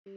Good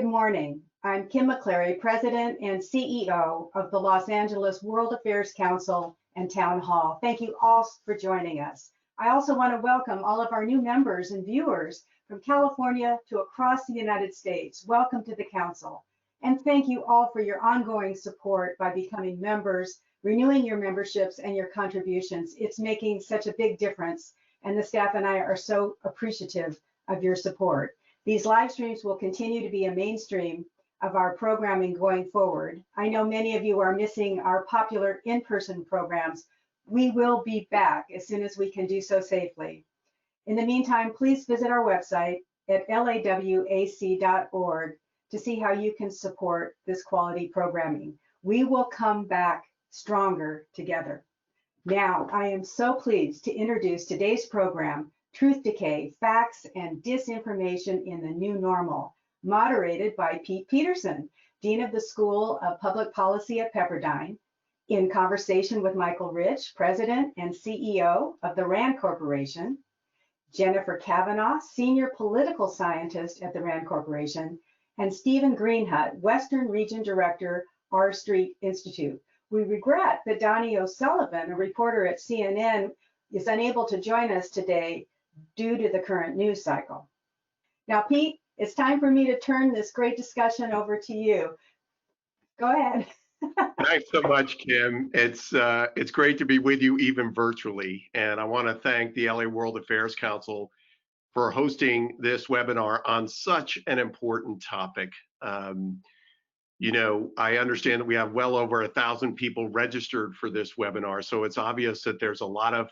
morning. I'm Kim McCleary, President and CEO of the Los Angeles World Affairs Council and Town Hall. Thank you all for joining us. I also want to welcome all of our new members and viewers from California to across the United States. Welcome to the Council. And thank you all for your ongoing support by becoming members, renewing your memberships and your contributions. It's making such a big difference, and the staff and I are so appreciative of your support. These live streams will continue to be a mainstream of our programming going forward. I know many of you are missing our popular in-person programs. We will be back as soon as we can do so safely. In the meantime, please visit our website at lawac.org to see how you can support this quality programming. We will come back stronger together. Now, I am so pleased to introduce today's program, Truth Decay, Facts and Disinformation in the New Normal, moderated by Pete Peterson, Dean of the School of Public Policy at Pepperdine, in conversation with Michael Rich, President and CEO of the RAND Corporation, Jennifer Kavanagh, Senior Political Scientist at the RAND Corporation, and Stephen Greenhut, Western Region Director, R Street Institute. We regret that Donnie O'Sullivan, a reporter at CNN, is unable to join us today due to the current news cycle. Now, Pete, it's time for me to turn this great discussion over to you. Go ahead. Thanks so much, Kim. It's great to be with you even virtually. And I want to thank the LA World Affairs Council for hosting this webinar on such an important topic. You know, I understand that we have well over 1,000 people registered for this webinar, so it's obvious that there's a lot of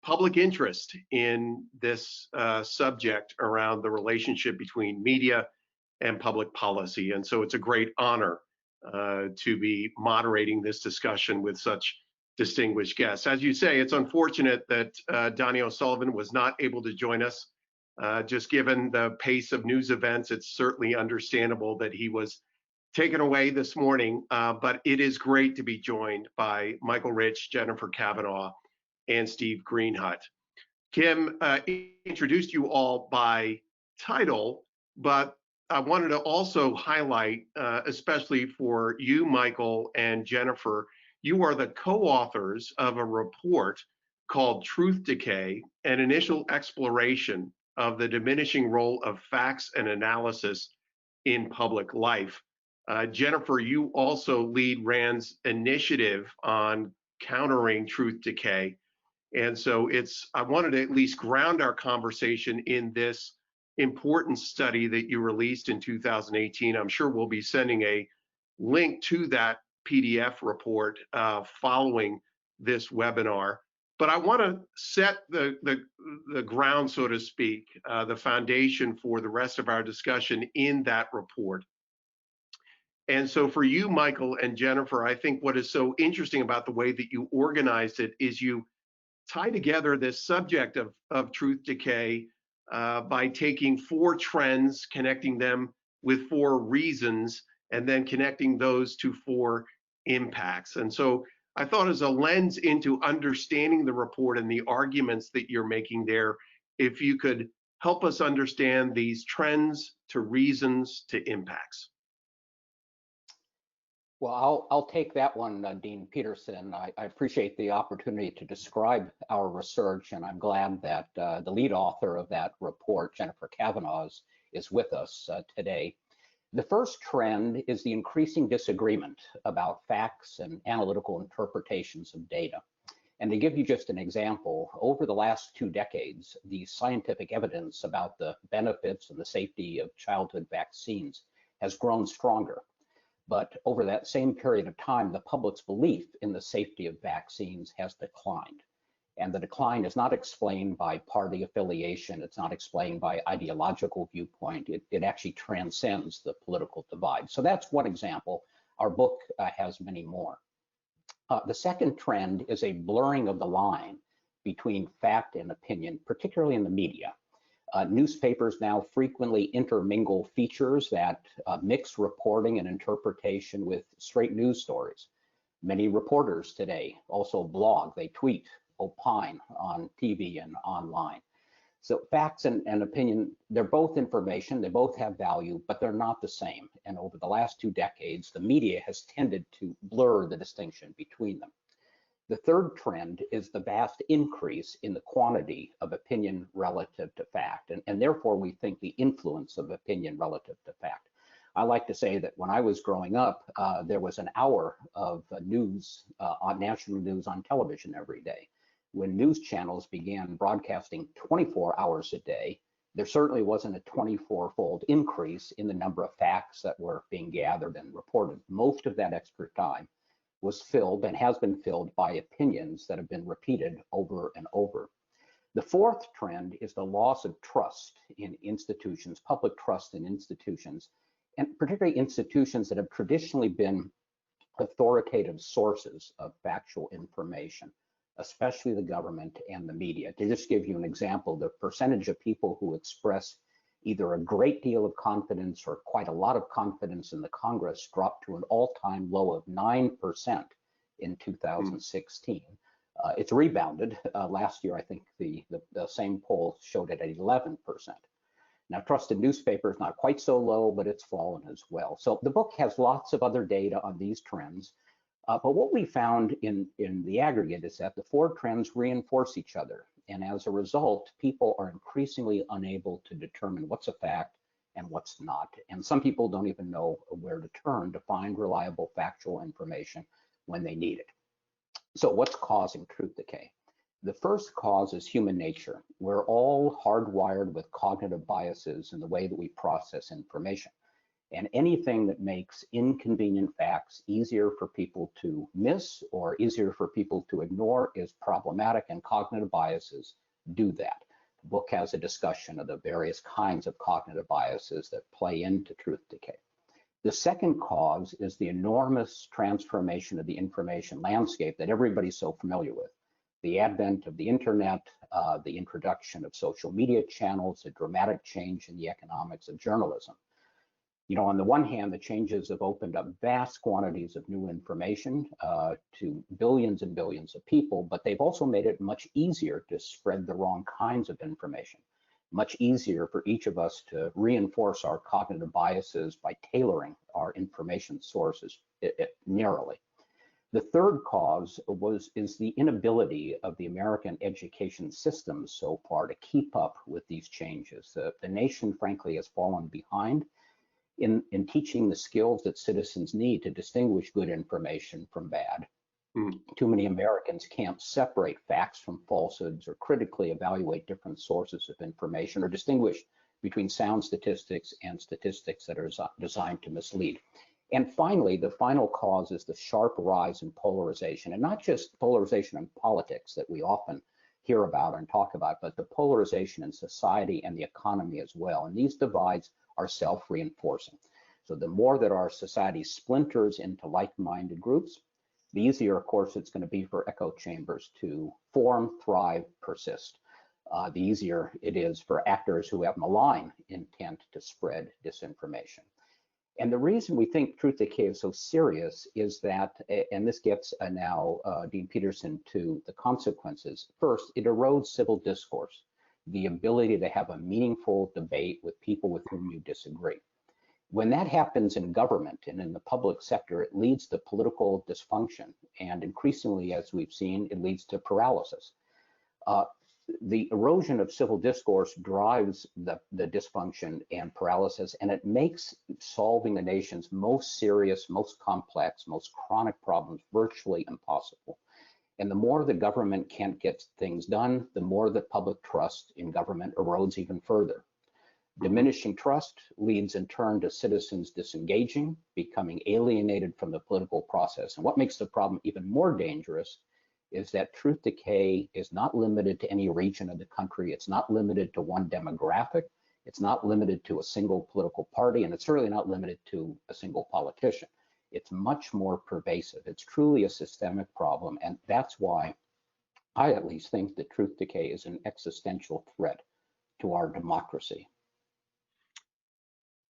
public interest in this subject around the relationship between media and public policy. And so it's a great honor to be moderating this discussion with such distinguished guests. As you say, it's unfortunate that Donnie O'Sullivan was not able to join us. Just given the pace of news events, it's certainly understandable that he was taken away this morning, but it is great to be joined by Michael Rich, Jennifer Kavanagh, and Steve Greenhut. Kim introduced you all by title, but I wanted to also highlight, especially for you, Michael and Jennifer, you are the co-authors of a report called Truth Decay, an initial exploration of the diminishing role of facts and analysis in public life. Jennifer, you also lead RAND's initiative on countering truth decay. And so I wanted to at least ground our conversation in this important study that you released in 2018. I'm sure we'll be sending a link to that PDF report following this webinar. But I want to set the ground, so to speak, the foundation for the rest of our discussion in that report. And so for you, Michael and Jennifer, I think what is so interesting about the way that you organized it is you tie together this subject of truth decay by taking 4 trends, connecting them with 4 reasons, and then connecting those to 4 impacts. And so I thought as a lens into understanding the report and the arguments that you're making there, if you could help us understand these trends to reasons to impacts. Well, I'll take that one, Dean Peterson. I appreciate the opportunity to describe our research, and I'm glad that the lead author of that report, Jennifer Kavanagh, is with us today. The first trend is the increasing disagreement about facts and analytical interpretations of data. And to give you just an example, over the last 2 decades, the scientific evidence about the benefits and the safety of childhood vaccines has grown stronger. But over that same period of time, the public's belief in the safety of vaccines has declined. And the decline is not explained by party affiliation. It's not explained by ideological viewpoint. It actually transcends the political divide. So that's one example. Our book has many more. The second trend is a blurring of the line between fact and opinion, particularly in the media. Newspapers now frequently intermingle features that mix reporting and interpretation with straight news stories. Many reporters today also blog, they tweet, opine on TV and online. So facts and opinion, they're both information, they both have value, but they're not the same. And over the last 2 decades, the media has tended to blur the distinction between them. The third trend is the vast increase in the quantity of opinion relative to fact, and therefore we think the influence of opinion relative to fact. I like to say that when I was growing up, there was an hour of news, on national news on television every day. When news channels began broadcasting 24 hours a day, there certainly wasn't a 24-fold increase in the number of facts that were being gathered and reported. Most of that extra time was filled and has been filled by opinions that have been repeated over and over. The fourth trend is the loss of trust in institutions, public trust in institutions, and particularly institutions that have traditionally been authoritative sources of factual information, especially the government and the media. To just give you an example, the percentage of people who express either a great deal of confidence or quite a lot of confidence in the Congress dropped to an all-time low of 9% in 2016. It's rebounded. Last year, I think the same poll showed it at 11%. Now, trust in newspapers, not quite so low, but it's fallen as well. So the book has lots of other data on these trends. But what we found in the aggregate is that the 4 trends reinforce each other. And as a result, people are increasingly unable to determine what's a fact and what's not. And some people don't even know where to turn to find reliable factual information when they need it. So what's causing truth decay? The first cause is human nature. We're all hardwired with cognitive biases in the way that we process information. And anything that makes inconvenient facts easier for people to miss or easier for people to ignore is problematic, and cognitive biases do that. The book has a discussion of the various kinds of cognitive biases that play into truth decay. The second cause is the enormous transformation of the information landscape that everybody's so familiar with. The advent of the internet, the introduction of social media channels, a dramatic change in the economics of journalism. You know, on the one hand, the changes have opened up vast quantities of new information to billions and billions of people, but they've also made it much easier to spread the wrong kinds of information, much easier for each of us to reinforce our cognitive biases by tailoring our information sources narrowly. The third cause is the inability of the American education system so far to keep up with these changes. The nation, frankly, has fallen behind in teaching the skills that citizens need to distinguish good information from bad. Too many Americans can't separate facts from falsehoods or critically evaluate different sources of information or distinguish between sound statistics and statistics that are designed to mislead. And finally, the final cause is the sharp rise in polarization, and not just polarization in politics that we often hear about and talk about, but the polarization in society and the economy as well. And these divides are self-reinforcing. So the more that our society splinters into like-minded groups, the easier, of course, it's going to be for echo chambers to form, thrive, persist. The easier it is for actors who have malign intent to spread disinformation. And the reason we think truth decay is so serious is that, and this gets now Dean Peterson to the consequences. First, it erodes civil discourse, the ability to have a meaningful debate with people with whom you disagree. When that happens in government and in the public sector, it leads to political dysfunction. And increasingly, as we've seen, it leads to paralysis. The erosion of civil discourse drives the dysfunction and paralysis, and it makes solving the nation's most serious, most complex, most chronic problems virtually impossible. And the more the government can't get things done, the more the public trust in government erodes even further. Diminishing trust leads in turn to citizens disengaging, becoming alienated from the political process. And what makes the problem even more dangerous is that truth decay is not limited to any region of the country. It's not limited to one demographic. It's not limited to a single political party, and it's certainly not limited to a single politician. It's much more pervasive. It's truly a systemic problem, and that's why I at least think that truth decay is an existential threat to our democracy.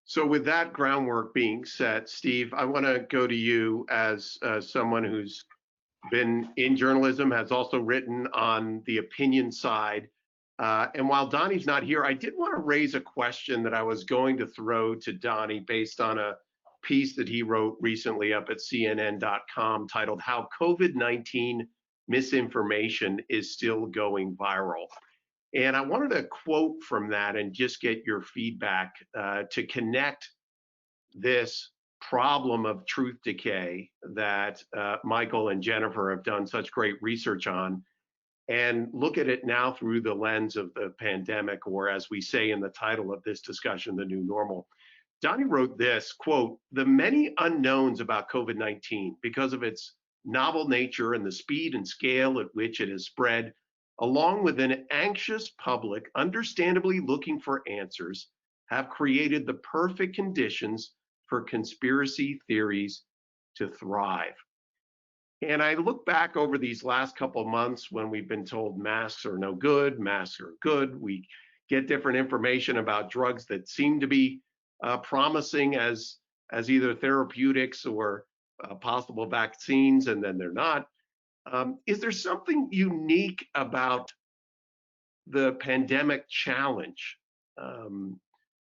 So with that groundwork being set, Steve, I want to go to you as someone who's been in journalism, has also written on the opinion side. And while Donnie's not here, I did want to raise a question that I was going to throw to Donnie based on a piece that he wrote recently up at CNN.com titled "How COVID-19 Misinformation is Still Going Viral." And I wanted to quote from that and just get your feedback to connect this problem of truth decay that Michael and Jennifer have done such great research on, and look at it now through the lens of the pandemic, or as we say in the title of this discussion, the new normal. Donnie wrote this, quote, "The many unknowns about COVID-19 because of its novel nature and the speed and scale at which it has spread, along with an anxious public understandably looking for answers, have created the perfect conditions for conspiracy theories to thrive." And I look back over these last couple of months when we've been told masks are no good, masks are good. We get different information about drugs that seem to be promising as either therapeutics or possible vaccines, and then they're not. Is there something unique about the pandemic challenge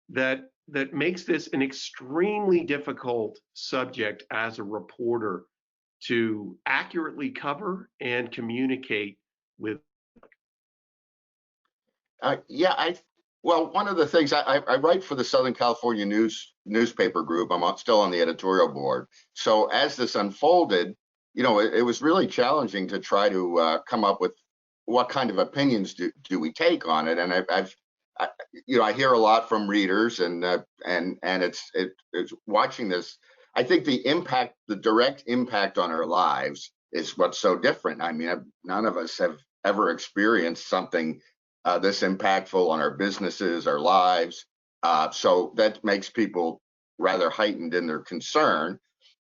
that makes this an extremely difficult subject as a reporter to accurately cover and communicate with? Well, one of the things I write for the Southern California newspaper group. I'm still on the editorial board. So as this unfolded, it was really challenging to try to come up with what kind of opinions do we take on it. And I hear a lot from readers, and it's watching this. I think the direct impact on our lives is what's so different. I mean, none of us have ever experienced something this impactful on our businesses, our lives. So that makes people rather heightened in their concern.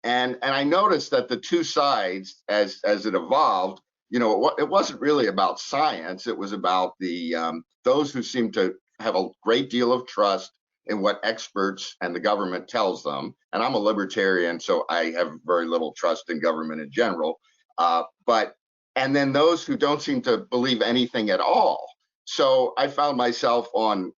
And I noticed that the two sides, as it evolved, it wasn't really about science. It was about those who seem to have a great deal of trust in what experts and the government tells them. And I'm a libertarian, so I have very little trust in government in general. And then those who don't seem to believe anything at all. So I found myself on,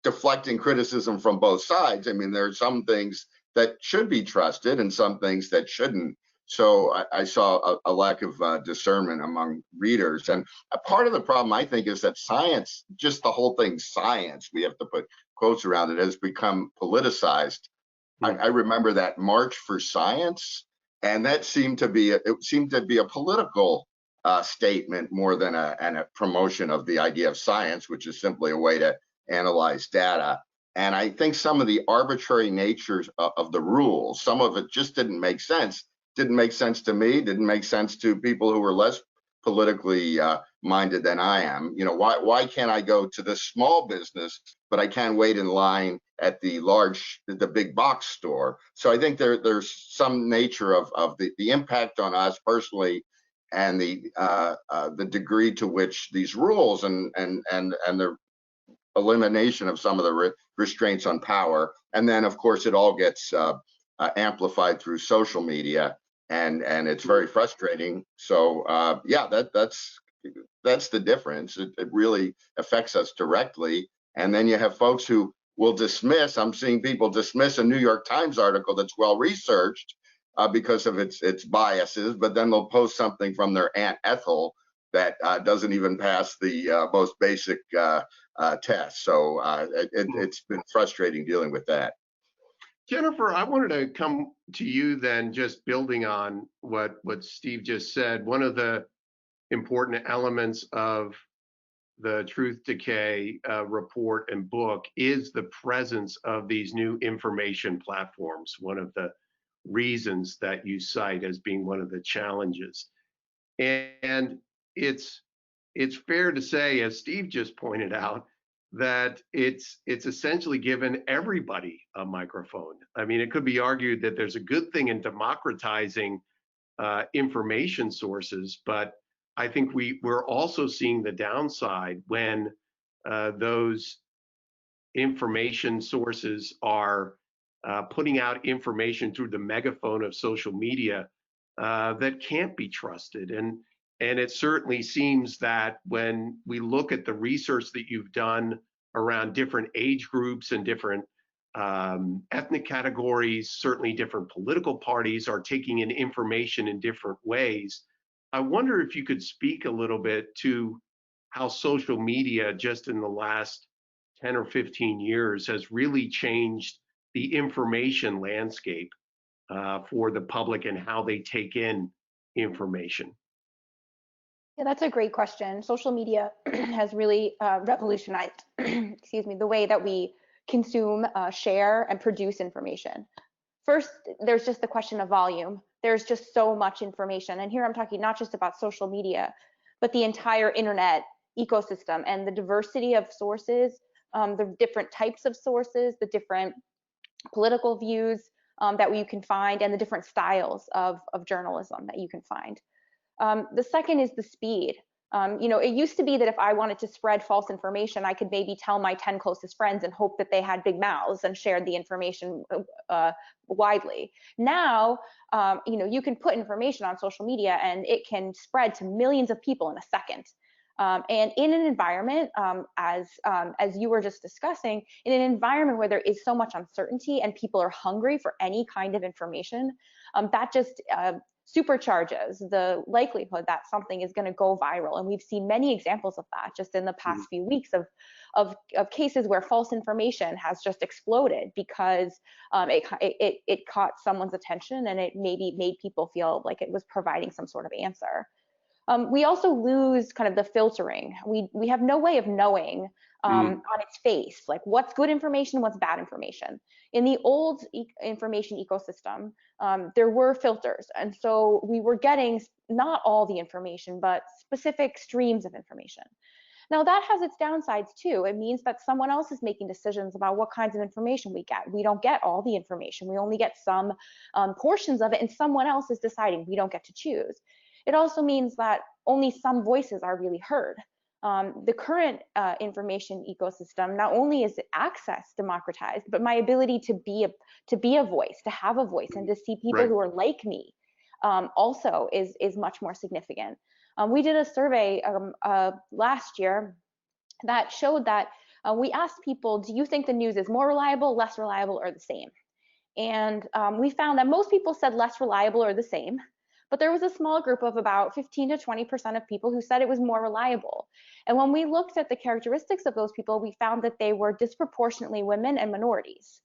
deflecting criticism from both sides. I mean, there are some things that should be trusted and some things that shouldn't. So I saw a lack of discernment among readers. And a part of the problem, I think, is that science, just the whole thing science, we have to put quotes around it, has become politicized. I remember that March for Science, and that seemed to be a political statement more than a promotion of the idea of science, which is simply a way to analyze data. And I think some of the arbitrary natures of the rules, some of it just didn't make sense. Didn't make sense to me, didn't make sense to people who were less politically minded than I am. Why can't I go to this small business, but I can't wait in line at the big box store? So I think there's some nature of the impact on us personally, and the degree to which these rules and the elimination of some of the restraints on power, and then of course it all gets amplified through social media, and it's very frustrating. So that's the difference. It really affects us directly. And then you have folks who will dismiss. I'm seeing people dismiss a New York Times article that's well researched because of its biases, but then they'll post something from their Aunt Ethel that doesn't even pass the most basic test. So it's been frustrating dealing with that. Jennifer, I wanted to come to you then, just building on what Steve just said. One of the important elements of the Truth Decay report and book is the presence of these new information platforms, one of the reasons that you cite as being one of the challenges. And it's fair to say, as Steve just pointed out, that it's essentially given everybody a microphone. I mean, it could be argued that there's a good thing in democratizing information sources, but I think we're also seeing the downside when those information sources are putting out information through the megaphone of social media that can't be trusted. And it certainly seems that when we look at the research that you've done around different age groups and different ethnic categories, certainly different political parties are taking in information in different ways. I wonder if you could speak a little bit to how social media just in the last 10 or 15 years has really changed the information landscape for the public and how they take in information. Yeah, that's a great question. Social media has really revolutionized, excuse me, the way that we consume, share, and produce information. First, there's just the question of volume. There's just so much information. And here I'm talking not just about social media, but the entire internet ecosystem and the diversity of sources, the different types of sources, the different political views that you can find, and the different styles of journalism that you can find. The second is the speed. It used to be that if I wanted to spread false information, I could maybe tell my 10 closest friends and hope that they had big mouths and shared the information widely. Now, you can put information on social media and it can spread to millions of people in a second. And in an environment, as you were just discussing, in an environment where there is so much uncertainty and people are hungry for any kind of information, that just supercharges the likelihood that something is going to go viral. And we've seen many examples of that just in the past few weeks of cases where false information has just exploded because it caught someone's attention and it maybe made people feel like it was providing some sort of answer. We also lose kind of the filtering. We have no way of knowing on its face, like what's good information, what's bad information. In the old information ecosystem, there were filters. And so we were getting not all the information, but specific streams of information. Now that has its downsides too. It means that someone else is making decisions about what kinds of information we get. We don't get all the information. We only get some portions of it, and someone else is deciding. We don't get to choose. It also means that only some voices are really heard. The current information ecosystem, not only is access democratized, but my ability to be a voice, to have a voice, and to see people who are like me also is much more significant. We did a survey last year that showed that we asked people, do you think the news is more reliable, less reliable, or the same? And we found that most people said less reliable or the same. But there was a small group of about 15 to 20% of people who said it was more reliable. And when we looked at the characteristics of those people, we found that they were disproportionately women and minorities.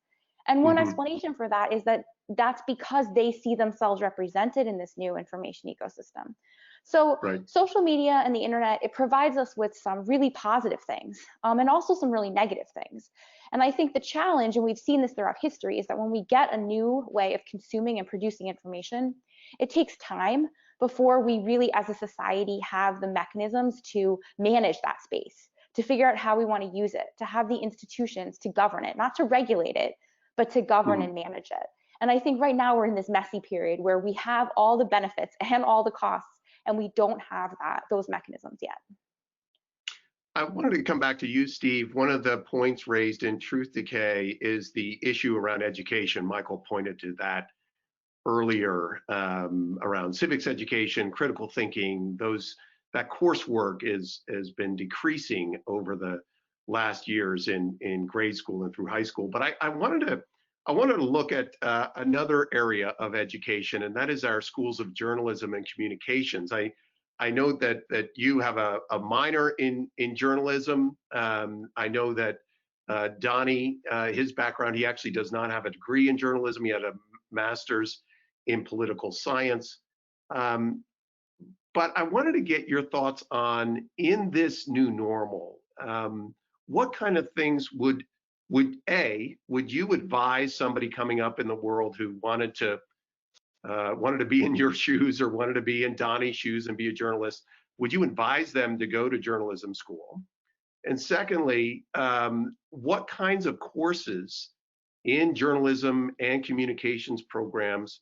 And one explanation for that is that that's because they see themselves represented in this new information ecosystem. So social media and the internet, it provides us with some really positive things and also some really negative things. And I think the challenge, and we've seen this throughout history, is that when we get a new way of consuming and producing information, it takes time before we really, as a society, have the mechanisms to manage that space, to figure out how we want to use it, to have the institutions to govern it, not to regulate it, but to govern and manage it. And I think right now we're in this messy period where we have all the benefits and all the costs, and we don't have those mechanisms yet. I wanted to come back to you, Steve. One of the points raised in Truth Decay is the issue around education. Michael pointed to that earlier around civics education, critical thinking. That coursework has been decreasing over the last years in grade school and through high school. But I wanted to look at another area of education, and that is our schools of journalism and communications. I know that you have a minor in journalism. I know that Donnie, his background, he actually does not have a degree in journalism. He had a master's in political science. But I wanted to get your thoughts on, in this new normal, what kind of things would you advise somebody coming up in the world who wanted to be in your shoes or wanted to be in Donnie's shoes and be a journalist? Would you advise them to go to journalism school? And secondly, what kinds of courses in journalism and communications programs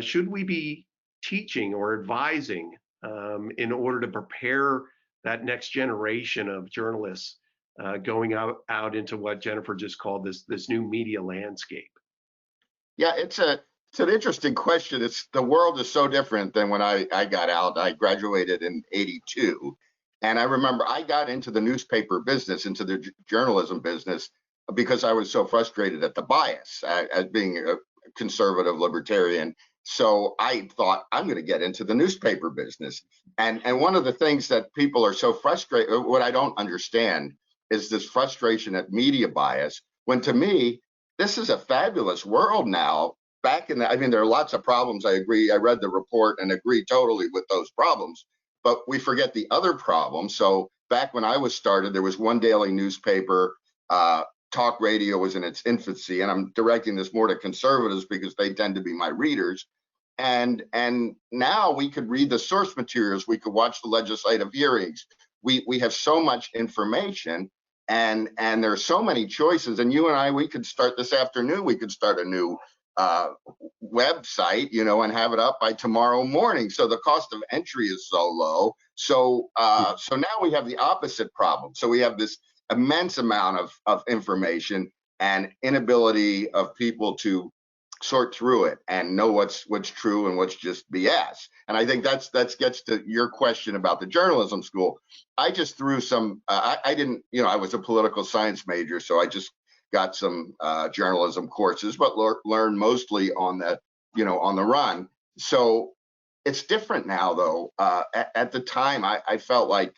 should we be teaching or advising in order to prepare that next generation of journalists going out into what Jennifer just called this new media landscape? Yeah, it's an interesting question. The world is so different than when I got out. I graduated in '82, and I remember I got into the newspaper business, into the journalism business, because I was so frustrated at the bias as being a conservative libertarian. So I thought I'm going to get into the newspaper business. And one of the things that people are so frustrated, what I don't understand, is this frustration at media bias. When to me, this is a fabulous world now. Back in the, I mean, there are lots of problems. I agree. I read the report and agree totally with those problems, but we forget the other problems. So back when I was started, there was one daily newspaper. Talk radio was in its infancy, and I'm directing this more to conservatives because they tend to be my readers. And now we could read the source materials. We could watch the legislative hearings. We have so much information, and there are so many choices. And you and I, we could start this afternoon. We could start a new website, and have it up by tomorrow morning. So the cost of entry is so low. So now we have the opposite problem. So we have this immense amount of information and inability of people to sort through it and know what's true and what's just BS. And I think that gets to your question about the journalism school. I just threw some. I didn't. I was a political science major, so I just got some journalism courses, but learned mostly on the on the run. So it's different now, though. At the time, I felt like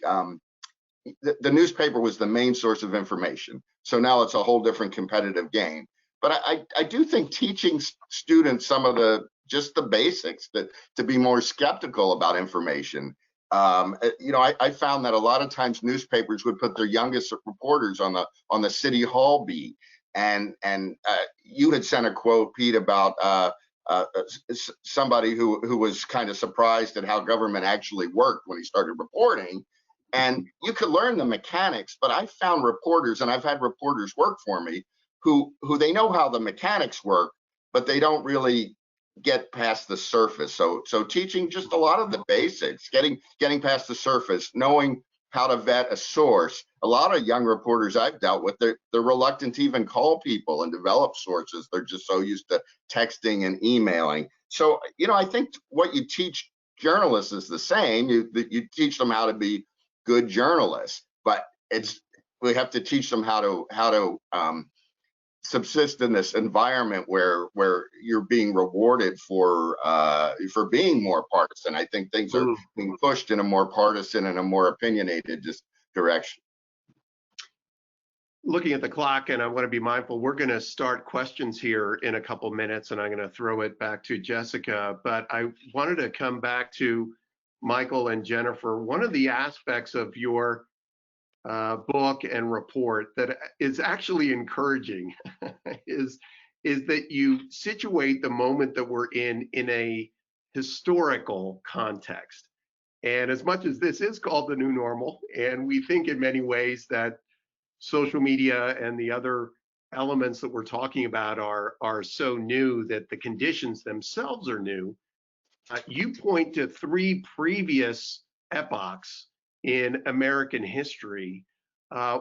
the newspaper was the main source of information. So now it's a whole different competitive game. But I do think teaching students some of just the basics, that to be more skeptical about information. I found that a lot of times newspapers would put their youngest reporters on the city hall beat, and you had sent a quote, Pete, about somebody who was kind of surprised at how government actually worked when he started reporting. And you could learn the mechanics, but I found reporters, and I've had reporters work for me, who they know how the mechanics work, but they don't really get past the surface. So teaching just a lot of the basics, getting past the surface, knowing how to vet a source. A lot of young reporters I've dealt with, they're reluctant to even call people and develop sources. They're just so used to texting and emailing. So I think what you teach journalists is the same. You teach them how to be good journalists, but we have to teach them how to subsist in this environment where you're being rewarded for being more partisan. I think things are being pushed in a more partisan and a more opinionated direction. Looking at the clock, and I want to be mindful, we're going to start questions here in a couple minutes, and I'm going to throw it back to Jessica. But I wanted to come back to Michael and Jennifer. One of the aspects of your book and report that is actually encouraging is that you situate the moment that we're in a historical context. And as much as this is called the new normal, and we think in many ways that social media and the other elements that we're talking about are so new that the conditions themselves are new, you point to 3 previous epochs in American history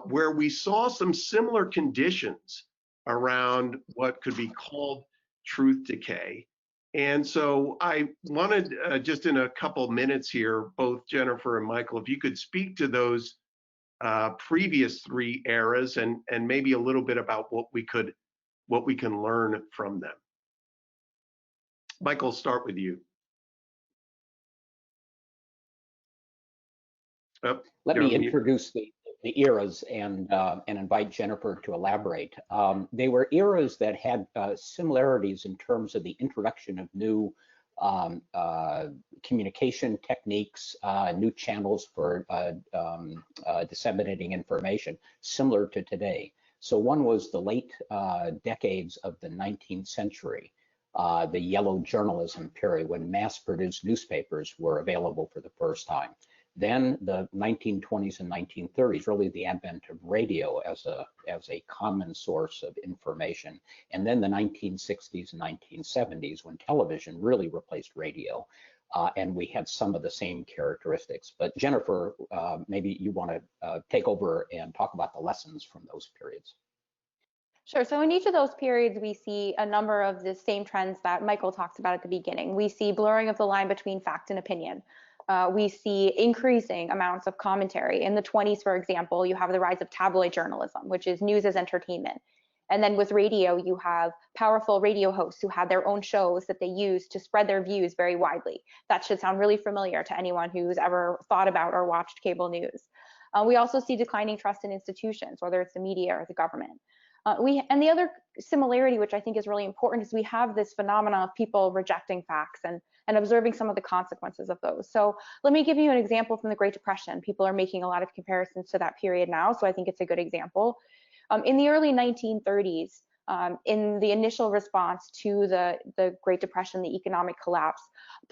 where we saw some similar conditions around what could be called truth decay. And so I wanted, just in a couple minutes here, both Jennifer and Michael, if you could speak to those previous 3 eras and maybe a little bit about what we can learn from them. Michael, start with you. Let me introduce the eras and invite Jennifer to elaborate. They were eras that had similarities in terms of the introduction of new communication techniques, new channels for disseminating information, similar to today. So one was the late decades of the 19th century, the yellow journalism period, when mass-produced newspapers were available for the first time. Then the 1920s and 1930s, really the advent of radio as a common source of information. And then the 1960s and 1970s, when television really replaced radio. and we had some of the same characteristics. But Jennifer, maybe you want to take over and talk about the lessons from those periods. Sure. So in each of those periods, we see a number of the same trends that Michael talked about at the beginning. We see blurring of the line between fact and opinion. We see increasing amounts of commentary. In the 20s, for example, you have the rise of tabloid journalism, which is news as entertainment. And then with radio, you have powerful radio hosts who have their own shows that they use to spread their views very widely. That should sound really familiar to anyone who's ever thought about or watched cable news. We also see declining trust in institutions, whether it's the media or the government. And the other similarity, which I think is really important, is we have this phenomenon of people rejecting facts and observing some of the consequences of those. So let me give you an example from the Great Depression. People are making a lot of comparisons to that period now, so I think it's a good example. In the early 1930s, in the initial response to the Great Depression, the economic collapse,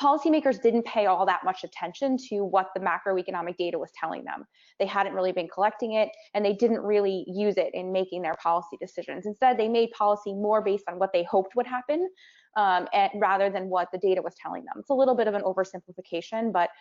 policymakers didn't pay all that much attention to what the macroeconomic data was telling them. They hadn't really been collecting it, and they didn't really use it in making their policy decisions. Instead, they made policy more based on what they hoped would happen, rather than what the data was telling them. It's a little bit of an oversimplification, but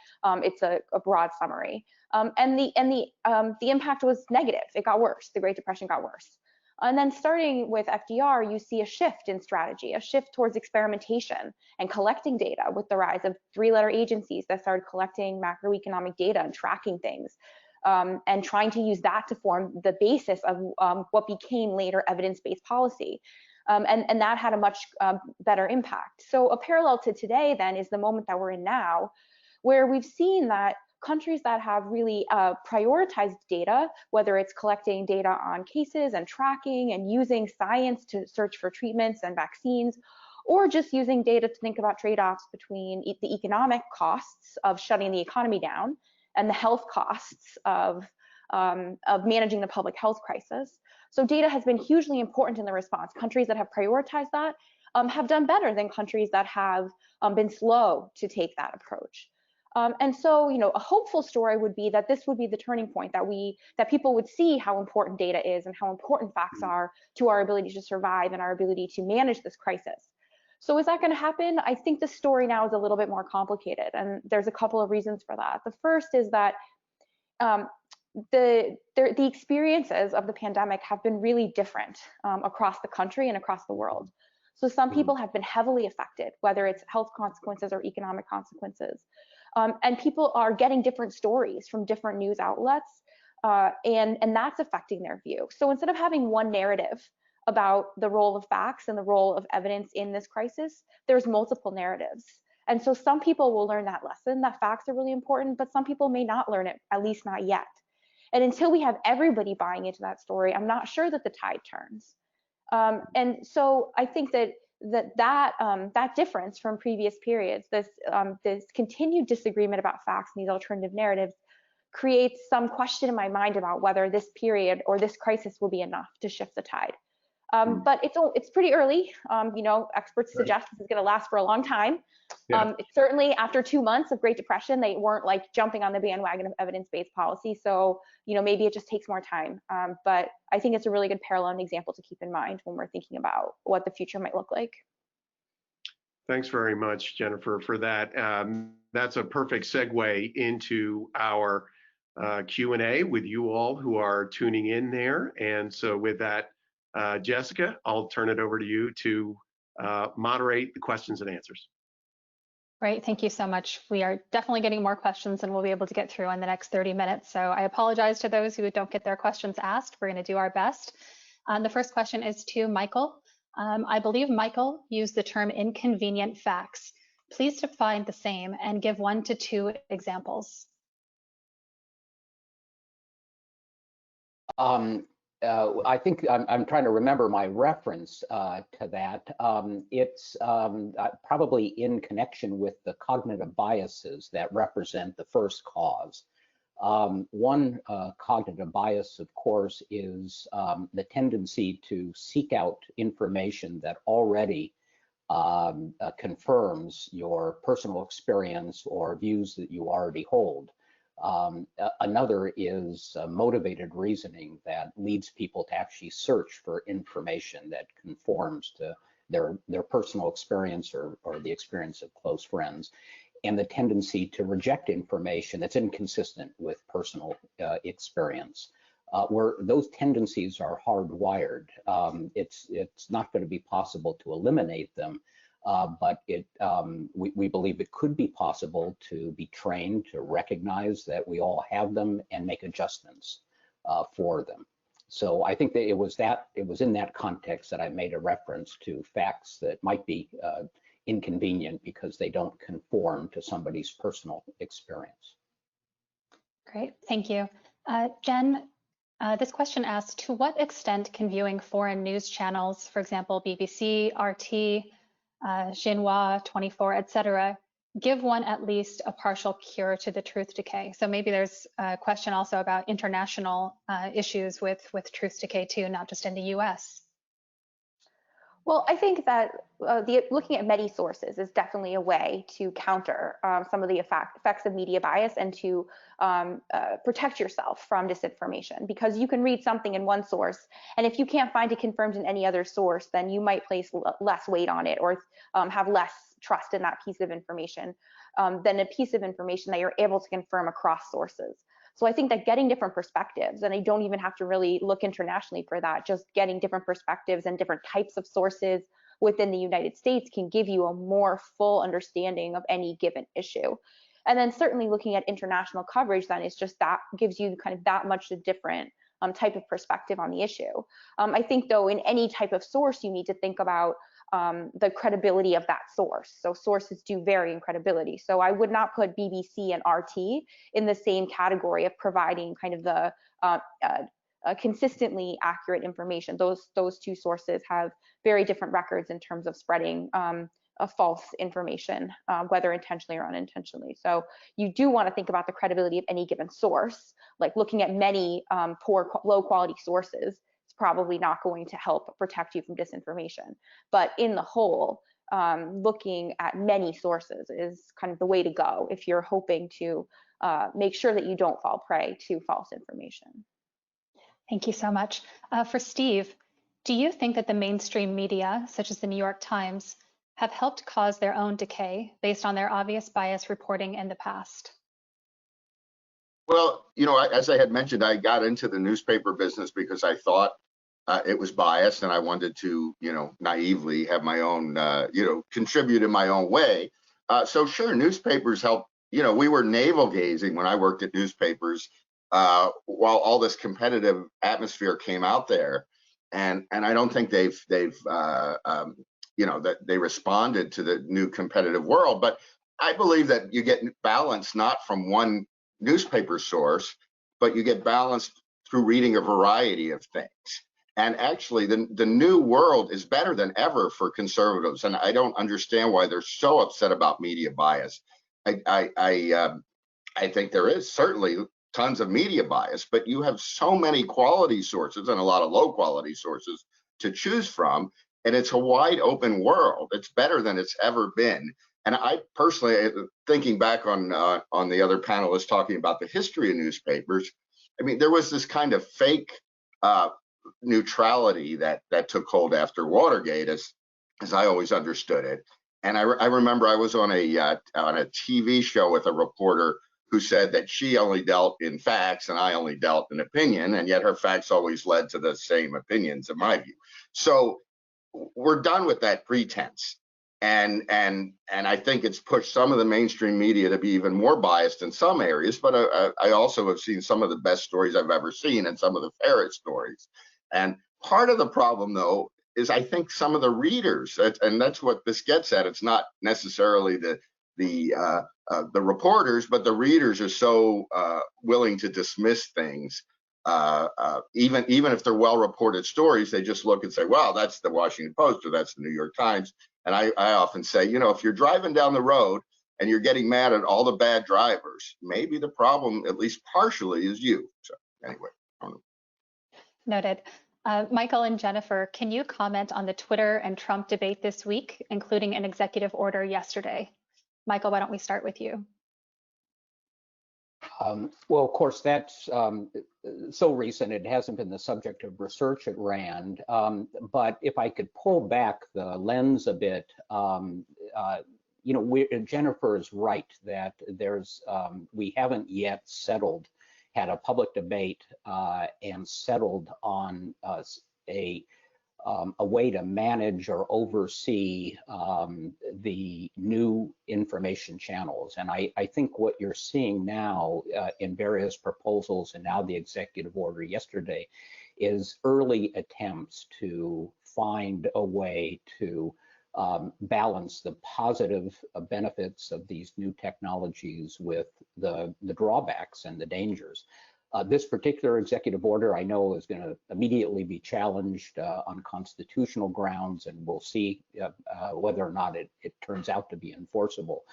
it's a broad summary. And the impact was negative. It got worse. The Great Depression got worse. And then starting with FDR, you see a shift in strategy, a shift towards experimentation and collecting data with the rise of three-letter agencies that started collecting macroeconomic data and tracking things, and trying to use that to form the basis of what became later evidence-based policy. And that had a much better impact. So a parallel to today then is the moment that we're in now, where we've seen that countries that have really prioritized data, whether it's collecting data on cases and tracking and using science to search for treatments and vaccines, or just using data to think about trade-offs between the economic costs of shutting the economy down and the health costs of managing the public health crisis. So data has been hugely important in the response. Countries that have prioritized that have done better than countries that have been slow to take that approach. And so, a hopeful story would be that this would be the turning point, that people would see how important data is and how important facts are to our ability to survive and our ability to manage this crisis. So is that going to happen? I think the story now is a little bit more complicated, and there's a couple of reasons for that. The first is that the experiences of the pandemic have been really different across the country and across the world. So some people have been heavily affected, whether it's health consequences or economic consequences. And people are getting different stories from different news outlets, and that's affecting their view. So instead of having one narrative about the role of facts and the role of evidence in this crisis, there's multiple narratives. And so some people will learn that lesson, that facts are really important, but some people may not learn it, at least not yet. And until we have everybody buying into that story, I'm not sure that the tide turns. And so I think that difference from previous periods, this continued disagreement about facts and these alternative narratives, creates some question in my mind about whether this period or this crisis will be enough to shift the tide. But it's pretty early. Experts suggest this is going to last for a long time. Yeah. Certainly after 2 months of Great Depression, they weren't like jumping on the bandwagon of evidence-based policy. So, maybe it just takes more time. But I think it's a really good parallel and example to keep in mind when we're thinking about what the future might look like. Thanks very much, Jennifer, for that. That's a perfect segue into our Q&A with you all who are tuning in there. And so with that, Jessica, I'll turn it over to you to moderate the questions and answers. Great, thank you so much. We are definitely getting more questions than we'll be able to get through in the next 30 minutes. So I apologize to those who don't get their questions asked. We're going to do our best. The first question is to Michael. I believe Michael used the term inconvenient facts. Please define the same and give 1 to 2 examples. I think I'm trying to remember my reference to that. It's probably in connection with the cognitive biases that represent the first cause. One cognitive bias, of course, is the tendency to seek out information that already confirms your personal experience or views that you already hold. Another is motivated reasoning that leads people to actually search for information that conforms to their personal experience or the experience of close friends. and the tendency to reject information that's inconsistent with personal experience. Where those tendencies are hardwired. It's not going to be possible to eliminate them, but we believe it could be possible to be trained to recognize that we all have them and make adjustments for them. So I think that it was in that context that I made a reference to facts that might be inconvenient because they don't conform to somebody's personal experience. Great, thank you. Jen, this question asks, to what extent can viewing foreign news channels, for example, BBC, RT, Xinhua, 24, etc., give one at least a partial cure to the truth decay? So maybe there's a question also about international issues with truth decay too, not just in the US. Well, I think that looking at many sources is definitely a way to counter some of the effects of media bias and to protect yourself from disinformation, because you can read something in one source, and if you can't find it confirmed in any other source, then you might place less weight on it or have less trust in that piece of information than a piece of information that you're able to confirm across sources. So I think that getting different perspectives, and I don't even have to really look internationally for that, just getting different perspectives and different types of sources within the United States can give you a more full understanding of any given issue. And then certainly looking at international coverage, then it's just that gives you kind of that much a different type of perspective on the issue. I think though, in any type of source, you need to think about the credibility of that source. So sources do vary in credibility. So I would not put BBC and RT in the same category of providing kind of the consistently accurate information. Those two sources have very different records in terms of spreading false information, whether intentionally or unintentionally. So you do want to think about the credibility of any given source, like looking at many low quality sources probably not going to help protect you from disinformation. But in the whole, looking at many sources is kind of the way to go if you're hoping to make sure that you don't fall prey to false information. Thank you so much. For Steve, do you think that the mainstream media, such as the New York Times, have helped cause their own decay based on their obvious bias reporting in the past? Well, as I had mentioned, I got into the newspaper business because I thought it was biased, and I wanted to, naively have my own, contribute in my own way. So sure, newspapers help. We were navel gazing when I worked at newspapers while all this competitive atmosphere came out there, and I don't think they've that they responded to the new competitive world. But I believe that you get balance not from one newspaper source, but you get balance through reading a variety of things. And actually, the new world is better than ever for conservatives, and I don't understand why they're so upset about media bias. I think there is certainly tons of media bias, but you have so many quality sources and a lot of low quality sources to choose from, and it's a wide open world. It's better than it's ever been. And I personally, thinking back on the other panelists talking about the history of newspapers, I mean, there was this kind of fake neutrality that took hold after Watergate, as I always understood it. And I remember I was on a TV show with a reporter who said that she only dealt in facts and I only dealt in opinion, and yet her facts always led to the same opinions, in my view. So we're done with that pretense. And I think it's pushed some of the mainstream media to be even more biased in some areas, but I also have seen some of the best stories I've ever seen and some of the fairest stories. And part of the problem, though, is I think some of the readers, and that's what this gets at. It's not necessarily the reporters, but the readers are so willing to dismiss things. Even if they're well-reported stories, they just look and say, well, that's the Washington Post or that's the New York Times. And I often say, if you're driving down the road and you're getting mad at all the bad drivers, maybe the problem, at least partially, is you. So anyway. Noted. Michael and Jennifer, can you comment on the Twitter and Trump debate this week, including an executive order yesterday? Michael, why don't we start with you? Well, of course, that's so recent, it hasn't been the subject of research at RAND. But if I could pull back the lens a bit, Jennifer is right that we haven't yet had a public debate and settled on a way to manage or oversee the new information channels. And I think what you're seeing now in various proposals and now the executive order yesterday is early attempts to find a way to balance the positive benefits of these new technologies with the drawbacks and the dangers. This particular executive order, I know, is going to immediately be challenged on constitutional grounds, and we'll see whether or not it turns out to be enforceable.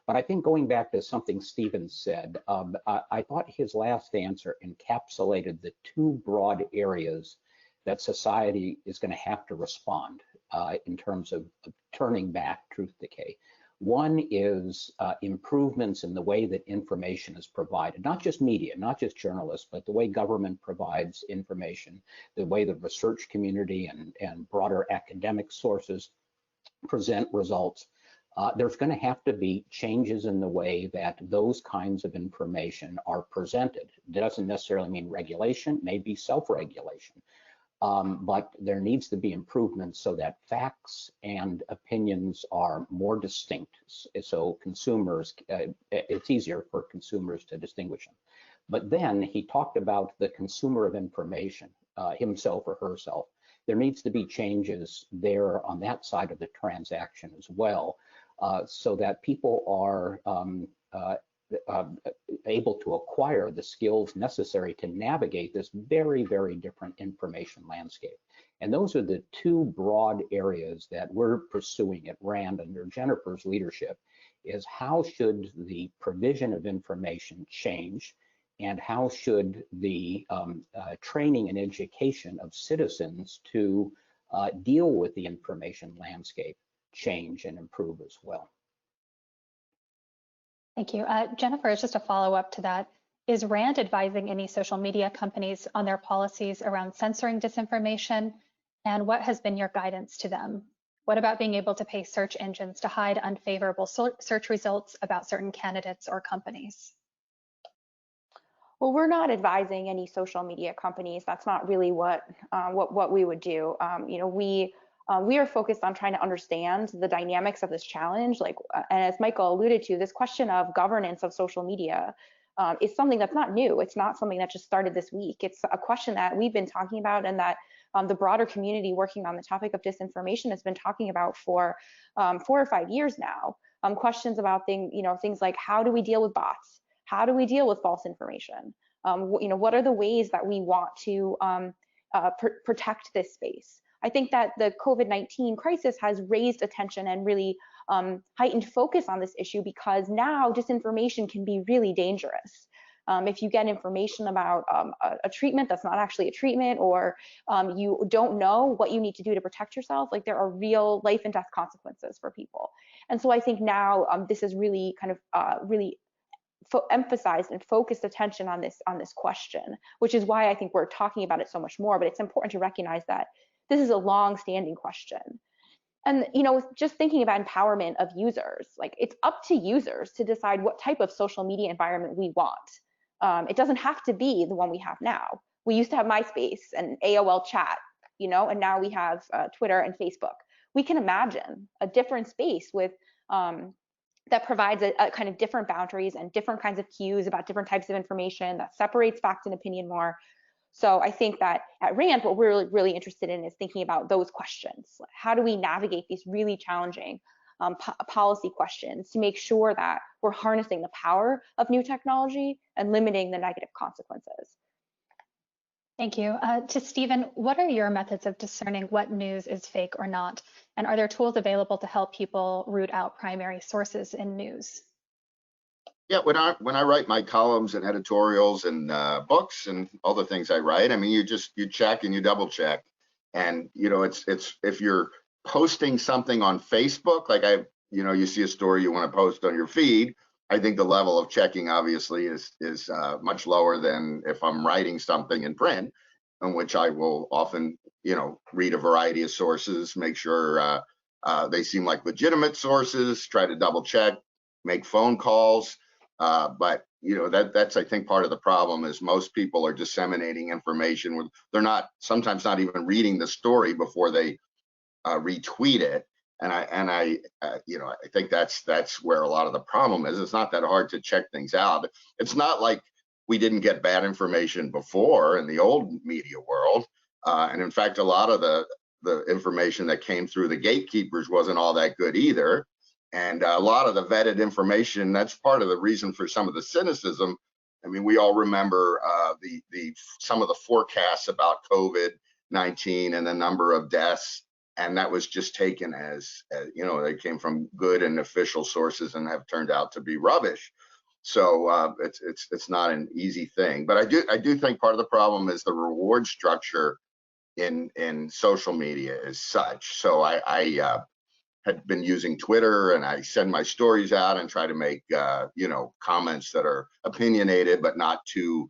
But I think going back to something Stephen said, I thought his last answer encapsulated the two broad areas that society is going to have to respond in terms of turning back truth decay. One is improvements in the way that information is provided, not just media, not just journalists, but the way government provides information, the way the research community and broader academic sources present results. There's going to have to be changes in the way that those kinds of information are presented. It doesn't necessarily mean regulation, maybe self-regulation. But there needs to be improvements so that facts and opinions are more distinct. So consumers, it's easier for consumers to distinguish them. But then he talked about the consumer of information, himself or herself. There needs to be changes there on that side of the transaction as well, so that people are able to acquire the skills necessary to navigate this very, very different information landscape. And those are the two broad areas that we're pursuing at RAND under Jennifer's leadership, is how should the provision of information change, and how should the training and education of citizens to deal with the information landscape change and improve as well. Thank you. Jennifer, just a follow-up to that. Is RAND advising any social media companies on their policies around censoring disinformation? And what has been your guidance to them? What about being able to pay search engines to hide unfavorable search results about certain candidates or companies? Well, we're not advising any social media companies. That's not really what we would do. We are focused on trying to understand the dynamics of this challenge. And as Michael alluded to, this question of governance of social media is something that's not new. It's not something that just started this week. It's a question that we've been talking about, and that the broader community working on the topic of disinformation has been talking about for 4 or 5 years now. Questions about things like, how do we deal with bots? How do we deal with false information? What are the ways that we want to protect this space? I think that the COVID-19 crisis has raised attention and really heightened focus on this issue, because now disinformation can be really dangerous. If you get information about a treatment that's not actually a treatment, or you don't know what you need to do to protect yourself, there are real life and death consequences for people. And so I think now this is really kind of emphasized and focused attention on this question, which is why I think we're talking about it so much more. But it's important to recognize that this is a long-standing question. And just thinking about empowerment of users, it's up to users to decide what type of social media environment we want. It doesn't have to be the one we have now. We used to have MySpace and AOL chat, and now we have Twitter and Facebook. We can imagine a different space with that provides a kind of different boundaries and different kinds of cues about different types of information, that separates fact and opinion more. So I think that at RAND, what we're really interested in is thinking about those questions. How do we navigate these really challenging policy questions to make sure that we're harnessing the power of new technology and limiting the negative consequences? Thank you. To Stephen, what are your methods of discerning what news is fake or not? And are there tools available to help people root out primary sources in news? Yeah, when I write my columns and editorials and books and all the things I write, I mean, you check and you double check, and it's if you're posting something on Facebook, you see a story you want to post on your feed, I think the level of checking obviously is much lower than if I'm writing something in print, in which I will often read a variety of sources, make sure They seem like legitimate sources. Try to double check, make phone calls, but that's I think part of the problem is most people are disseminating information with they're sometimes not even reading the story before they retweet it. And I think that's where a lot of the problem is. It's not that hard to check things out. It's not like we didn't get bad information before in the old media world. And in fact, a lot of the information that came through the gatekeepers wasn't all that good either. And a lot of the vetted information, that's part of the reason for some of the cynicism. I mean, we all remember some of the forecasts about COVID-19 and the number of deaths. And that was just taken as they came from good and official sources and have turned out to be rubbish. So it's not an easy thing. But I do think part of the problem is the reward structure in social media is such. So I had been using Twitter, and I send my stories out and try to make comments that are opinionated but not too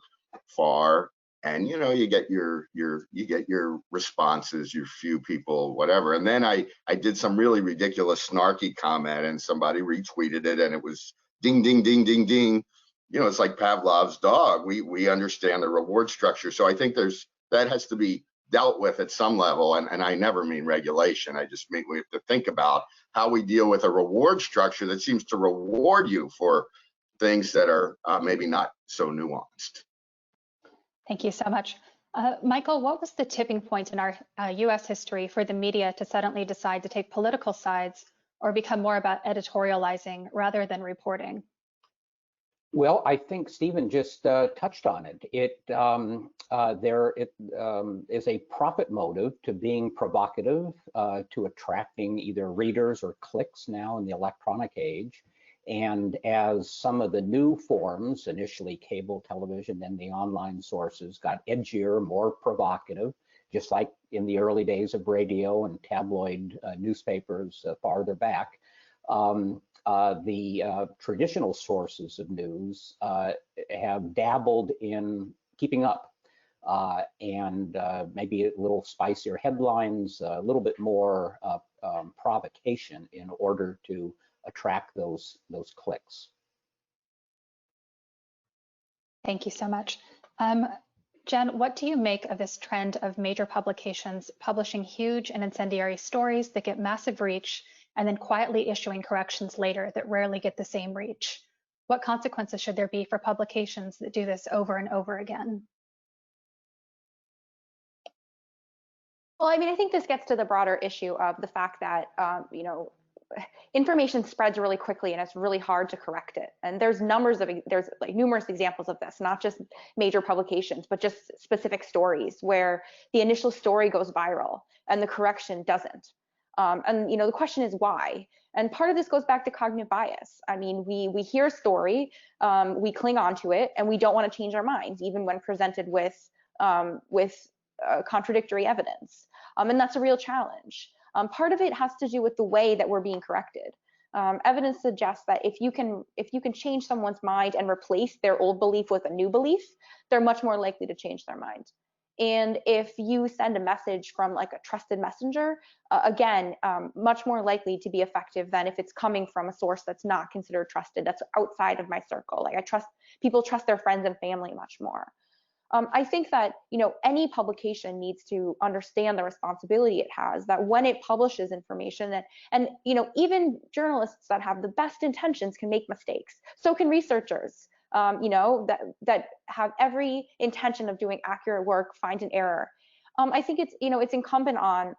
far. And you get your responses, your few people, whatever. And then I did some really ridiculous snarky comment, and somebody retweeted it, and it was ding ding ding ding ding. It's like Pavlov's dog. We understand the reward structure. So I think that has to be dealt with at some level, and I never mean regulation. I just mean we have to think about how we deal with a reward structure that seems to reward you for things that are maybe not so nuanced. Thank you so much. Michael, what was the tipping point in our US history for the media to suddenly decide to take political sides or become more about editorializing rather than reporting? Well, I think Stephen just touched on it. There is a profit motive to being provocative, to attracting either readers or clicks now in the electronic age. And as some of the new forms, initially cable television, then the online sources, got edgier, more provocative, just like in the early days of radio and tabloid newspapers farther back, the traditional sources of news have dabbled in keeping up and maybe a little spicier headlines, a little bit more provocation in order to attract those clicks. Thank you so much. Jen, what do you make of this trend of major publications publishing huge and incendiary stories that get massive reach and then quietly issuing corrections later that rarely get the same reach? What consequences should there be for publications that do this over and over again? Well, I mean, I think this gets to the broader issue of the fact that, information spreads really quickly and it's really hard to correct it. And there's numerous examples of this, not just major publications, but just specific stories where the initial story goes viral and the correction doesn't. And the question is why? And part of this goes back to cognitive bias. I mean, we hear a story, we cling on to it, and we don't want to change our minds, even when presented with contradictory evidence. And that's a real challenge. Part of it has to do with the way that we're being corrected. Evidence suggests that if you can change someone's mind and replace their old belief with a new belief, they're much more likely to change their mind. And if you send a message from like a trusted messenger, again, much more likely to be effective than if it's coming from a source that's not considered trusted, that's outside of my circle. Like people trust their friends and family much more. I think that any publication needs to understand the responsibility it has, that when it publishes information and even journalists that have the best intentions can make mistakes. So can researchers, that have every intention of doing accurate work find an error. I think it's incumbent on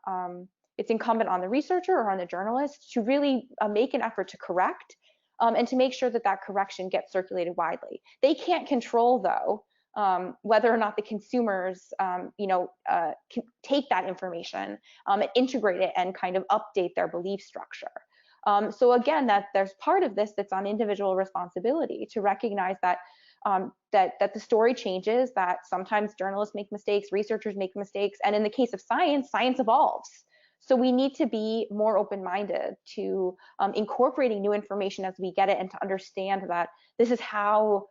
the researcher or on the journalist to really make an effort to correct and to make sure that that correction gets circulated widely. They can't control though whether or not the consumers, can take that information and integrate it and kind of update their belief structure. So again, that there's part of this that's on individual responsibility to recognize that that the story changes, that sometimes journalists make mistakes, researchers make mistakes, and in the case of science, science evolves. So we need to be more open-minded to incorporating new information as we get it, and to understand that this is how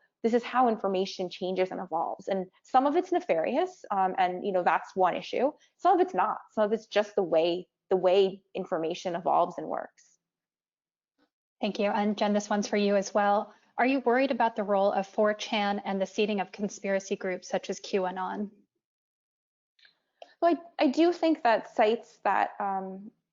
information changes and evolves. And some of it's nefarious, and that's one issue. Some of it's not. Some of it's just the way the way information evolves and works. Thank you. And Jen, this one's for you as well. Are you worried about the role of 4chan and the seeding of conspiracy groups such as QAnon? So I do think that sites that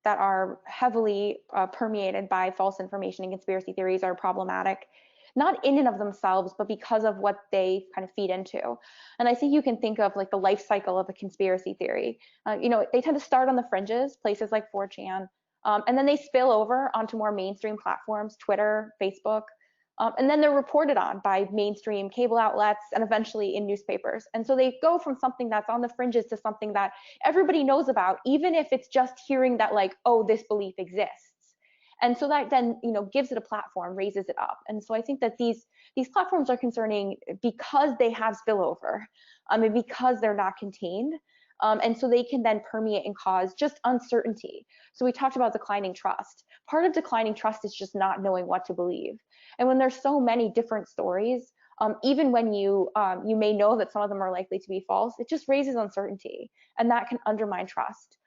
that are heavily permeated by false information and conspiracy theories are problematic, not in and of themselves, but because of what they kind of feed into. And I think you can think of like the life cycle of a conspiracy theory. You know, they tend to start on the fringes, places like 4chan, and then they spill over onto more mainstream platforms, Twitter, Facebook, and then they're reported on by mainstream cable outlets and eventually in newspapers. And so they go from something that's on the fringes to something that everybody knows about, even if it's just hearing that like, oh, this belief exists. And so that then, you know, gives it a platform, raises it up. And so I think that these platforms are concerning because they have spillover, and because they're not contained. And so they can then permeate and cause just uncertainty. So we talked about declining trust. Part of declining trust is just not knowing what to believe. And when there's so many different stories, even when you may know that some of them are likely to be false, it just raises uncertainty, and that can undermine trust,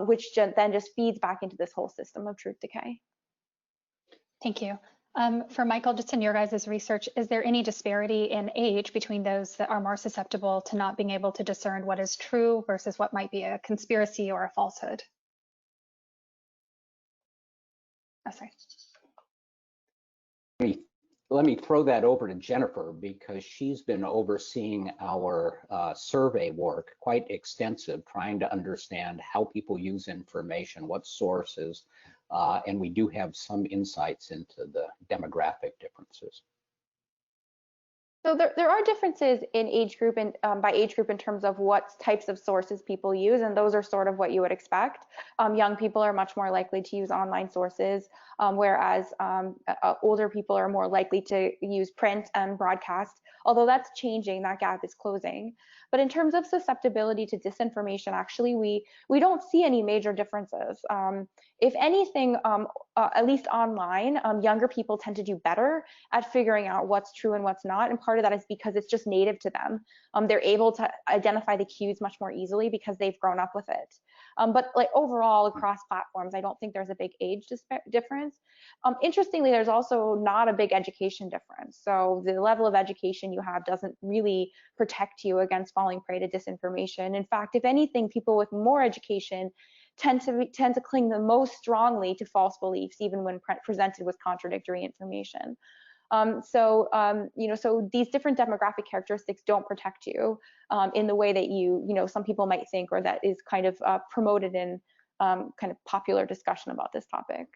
which then just feeds back into this whole system of truth decay. Thank you. For Michael, just in your guys' research, is there any disparity in age between those that are more susceptible to not being able to discern what is true versus what might be a conspiracy or a falsehood? Oh, sorry. Let me throw that over to Jennifer, because she's been overseeing our survey work, quite extensive, trying to understand how people use information, what sources, and we do have some insights into the demographic differences. So there are differences in age group and by age group in terms of what types of sources people use, and those are sort of what you would expect. Young people are much more likely to use online sources, whereas older people are more likely to use print and broadcast, although that's changing, that gap is closing. But in terms of susceptibility to disinformation, actually, we don't see any major differences. If anything, at least online, younger people tend to do better at figuring out what's true and what's not. And part of that is because it's just native to them. They're able to identify the cues much more easily because they've grown up with it. But like overall across platforms, I don't think there's a big age difference. Interestingly, there's also not a big education difference. So the level of education you have doesn't really protect you against falling prey to disinformation. In fact, if anything, people with more education tend to cling the most strongly to false beliefs, even when presented with contradictory information. So these different demographic characteristics don't protect you in the way that some people might think, or that is kind of promoted in kind of popular discussion about this topic.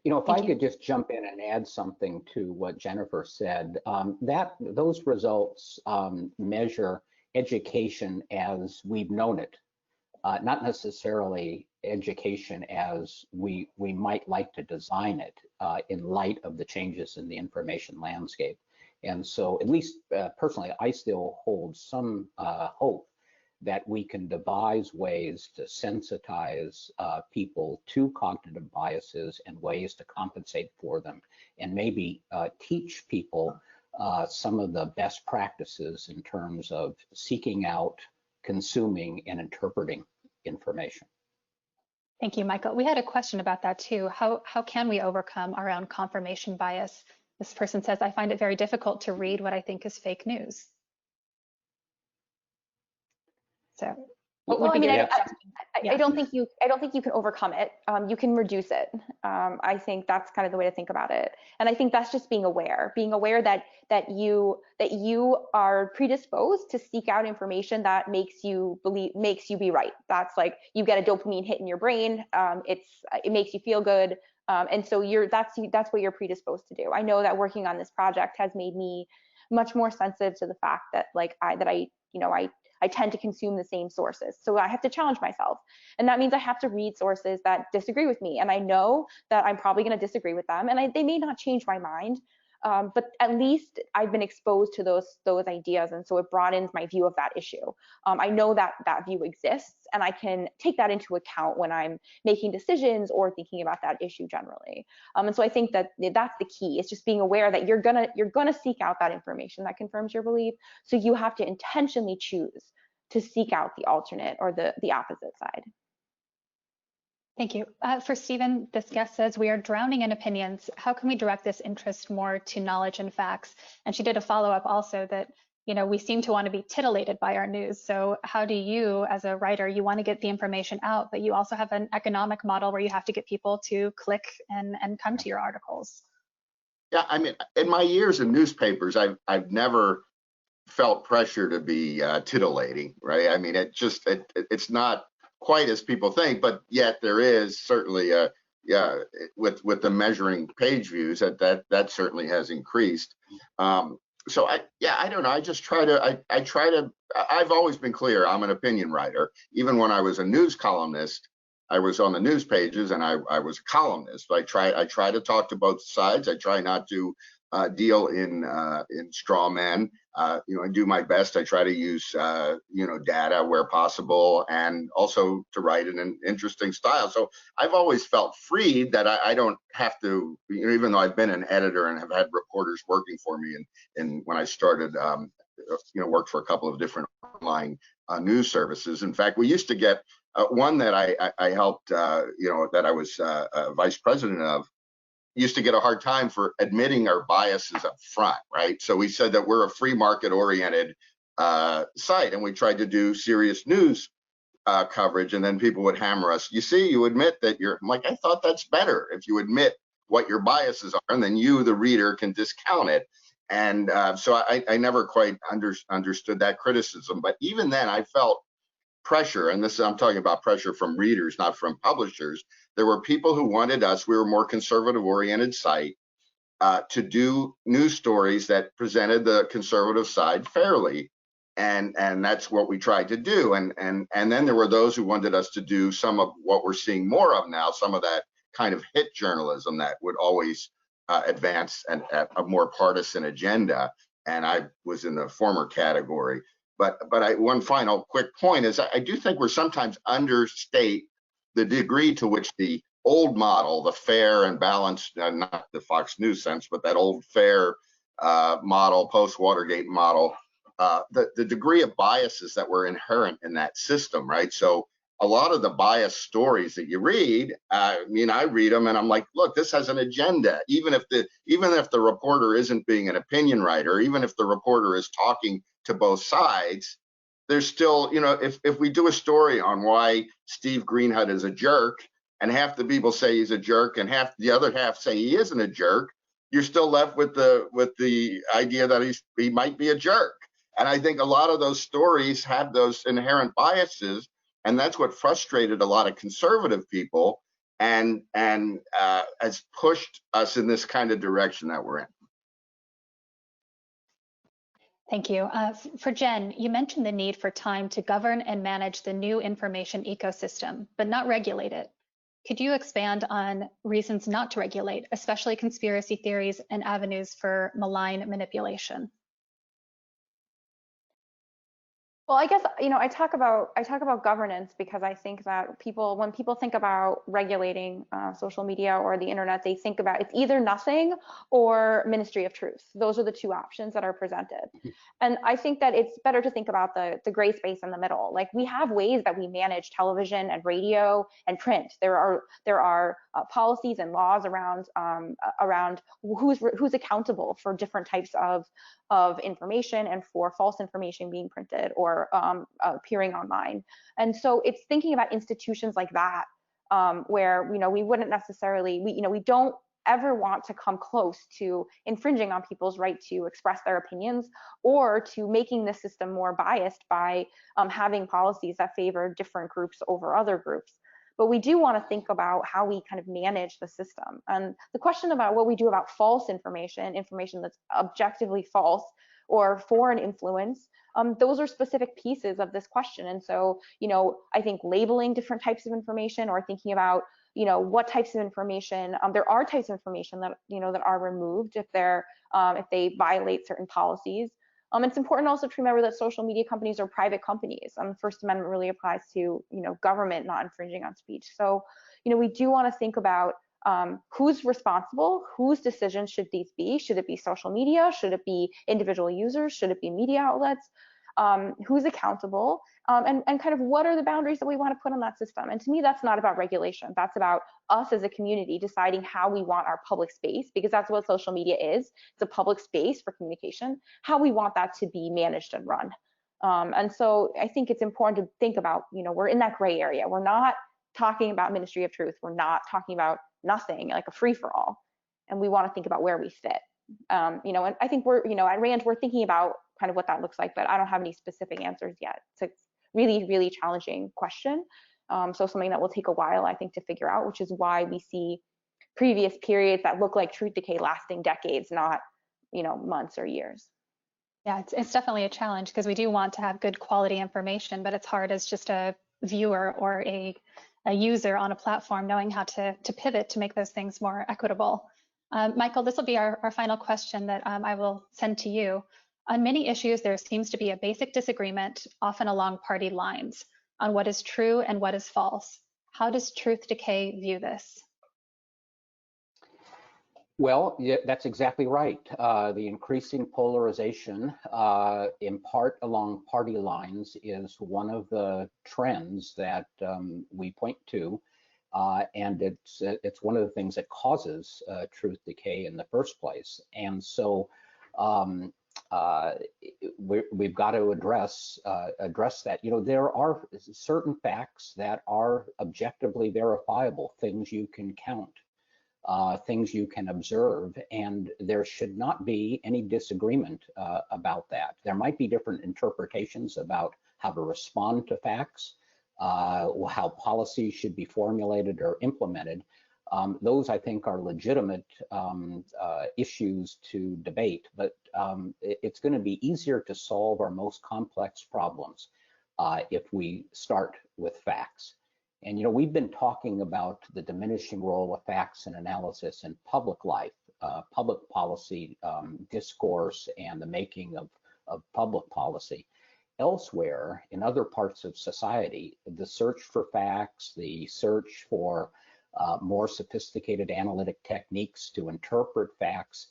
You know, if I could just jump in and add something to what Jennifer said, those results measure education as we've known it, not necessarily education as we might like to design it in light of the changes in the information landscape. And so, at least personally, I still hold some hope that we can devise ways to sensitize people to cognitive biases and ways to compensate for them, and maybe teach people some of the best practices in terms of seeking out, consuming, and interpreting information. Thank you, Michael. We had a question about that too. How can we overcome our own confirmation bias? This person says, I find it very difficult to read what I think is fake news. So what would be I don't think you can overcome it. You can reduce it. I think that's kind of the way to think about it. And I think that's just being aware that you are predisposed to seek out information that makes you be right. That's like you get a dopamine hit in your brain. It makes you feel good. And so that's what you're predisposed to do. I know that working on this project has made me much more sensitive to the fact that I tend to consume the same sources. So I have to challenge myself. And that means I have to read sources that disagree with me. And I know that I'm probably going to disagree with them. And they may not change my mind, but at least I've been exposed to those ideas. And so it broadens my view of that issue. I know that view exists, and I can take that into account when I'm making decisions or thinking about that issue generally. And so I think that that's the key. It's just being aware that you're gonna seek out that information that confirms your belief. So you have to intentionally choose to seek out the alternate or the opposite side. Thank you. For Stephen, this guest says, we are drowning in opinions. How can we direct this interest more to knowledge and facts? And she did a follow-up also that, we seem to want to be titillated by our news. So how do you, as a writer, you want to get the information out, but you also have an economic model where you have to get people to click and come to your articles? Yeah, I mean, in my years in newspapers, I've never felt pressure to be titillating, right? I mean, it's not quite as people think, but yet there is certainly with the measuring page views that certainly has increased. So I don't know. I just try to I've always been clear. I'm an opinion writer. Even when I was a news columnist, I was on the news pages and I was a columnist. I try to talk to both sides. I try not to deal in straw men. I do my best. I try to use data where possible, and also to write in an interesting style. So I've always felt freed that I don't have to, even though I've been an editor and have had reporters working for me, and when I started, worked for a couple of different online news services. In fact, we used to get one that I helped, that I was vice president of, used to get a hard time for admitting our biases up front, right? So we said that we're a free market oriented site, and we tried to do serious news coverage, and then people would hammer us. You see, you admit that I'm like, I thought that's better if you admit what your biases are, and then you, the reader, can discount it. And so I never quite understood that criticism. But even then, I felt pressure, and I'm talking about pressure from readers, not from publishers. There were people who wanted us, we were a more conservative oriented site, to do news stories that presented the conservative side fairly. And that's what we tried to do. And then there were those who wanted us to do some of what we're seeing more of now, some of that kind of hit journalism that would always advance a more partisan agenda. And I was in the former category. But one final quick point is I do think we're sometimes understate the degree to which the old model, the fair and balanced, not the Fox News sense, but that old fair model, post-Watergate model, the degree of biases that were inherent in that system, right? So a lot of the biased stories that you read, I read them and I'm like, look, this has an agenda. Even if the reporter isn't being an opinion writer, even if the reporter is talking to both sides, there's still, if we do a story on why Steve Greenhut is a jerk, and half the people say he's a jerk and the other half say he isn't a jerk, you're still left with the idea that he might be a jerk. And I think a lot of those stories have those inherent biases, and that's what frustrated a lot of conservative people and has pushed us in this kind of direction that we're in. Thank you. For Jen, you mentioned the need for time to govern and manage the new information ecosystem, but not regulate it. Could you expand on reasons not to regulate, especially conspiracy theories and avenues for malign manipulation? Well, I guess, I talk about governance because I think that when people think about regulating social media or the internet, they think about it's either nothing or Ministry of Truth. Those are the two options that are presented. And I think that it's better to think about the gray space in the middle. Like, we have ways that we manage television and radio and print. There are policies and laws around who's accountable for different types of information and for false information being printed or appearing online. And so it's thinking about institutions like that, where we wouldn't necessarily, we don't ever want to come close to infringing on people's right to express their opinions, or to making the system more biased by having policies that favor different groups over other groups. But we do want to think about how we kind of manage the system. And the question about what we do about false information that's objectively false or foreign influence, those are specific pieces of this question. And so, I think labeling different types of information, or thinking about, what types of information, there are types of information that, that are removed if they violate certain policies. It's important also to remember that social media companies are private companies. The First Amendment really applies to, government not infringing on speech. So, we do want to think about who's responsible, whose decisions should these be? Should it be social media? Should it be individual users? Should it be media outlets? who's accountable, and kind of what are the boundaries that we want to put on that system. And to me, that's not about regulation. That's about us as a community deciding how we want our public space, because that's what social media is. It's a public space for communication, how we want that to be managed and run. And so I think it's important to think about, we're in that gray area. We're not talking about Ministry of Truth. We're not talking about nothing, like a free-for-all. And we want to think about where we fit. And I think we're, at RAND, we're thinking about kind of what that looks like, but I don't have any specific answers yet. It's a really, really challenging question. So something that will take a while, I think, to figure out, which is why we see previous periods that look like Truth Decay lasting decades, not, months or years. Yeah, it's definitely a challenge because we do want to have good quality information, but it's hard as just a viewer or a user on a platform knowing how to pivot to make those things more equitable. Michael, this will be our final question that I will send to you. On many issues, there seems to be a basic disagreement, often along party lines, on what is true and what is false. How does Truth Decay view this? Well, yeah, that's exactly right. The increasing polarization, in part along party lines, is one of the trends that we point to, and it's one of the things that causes truth decay in the first place. And so we've got to address that. There are certain facts that are objectively verifiable, things you can count. Things you can observe, and there should not be any disagreement about that. There might be different interpretations about how to respond to facts, how policies should be formulated or implemented. Those, I think, are legitimate issues to debate, but it's going to be easier to solve our most complex problems if we start with facts. And we've been talking about the diminishing role of facts and analysis in public life, public policy discourse, and the making of public policy. Elsewhere, in other parts of society, the search for facts, the search for more sophisticated analytic techniques to interpret facts,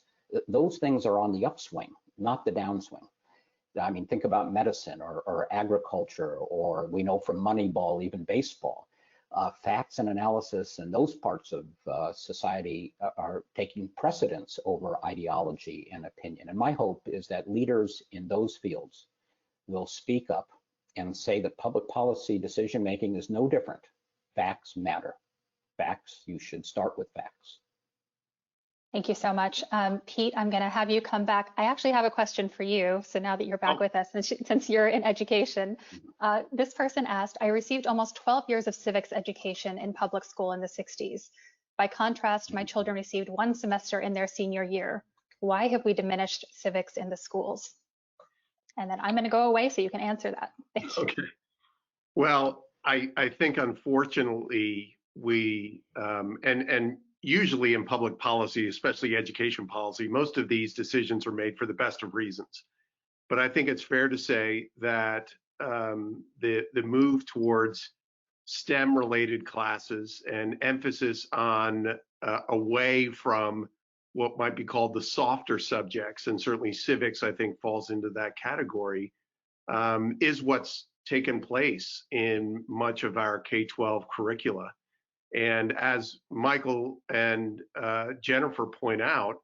those things are on the upswing, not the downswing. I mean, think about medicine or agriculture, or we know from Moneyball, even baseball. Facts and analysis and those parts of society are taking precedence over ideology and opinion. And my hope is that leaders in those fields will speak up and say that public policy decision making is no different. Facts matter. Facts, you should start with facts. Thank you so much. Pete, I'm going to have you come back. I actually have a question for you. So now that you're back with us, since you're in education, this person asked, I received almost 12 years of civics education in public school in the 60s. By contrast, my children received 1 semester in their senior year. Why have we diminished civics in the schools? And then I'm going to go away so you can answer that. Thank you. Okay. Well, I think unfortunately we, and usually in public policy, especially education policy, most of these decisions are made for the best of reasons. But I think it's fair to say that the move towards STEM-related classes and emphasis on away from what might be called the softer subjects, and certainly civics, I think, falls into that category, is what's taken place in much of our K-12 curricula. And as Michael and Jennifer point out,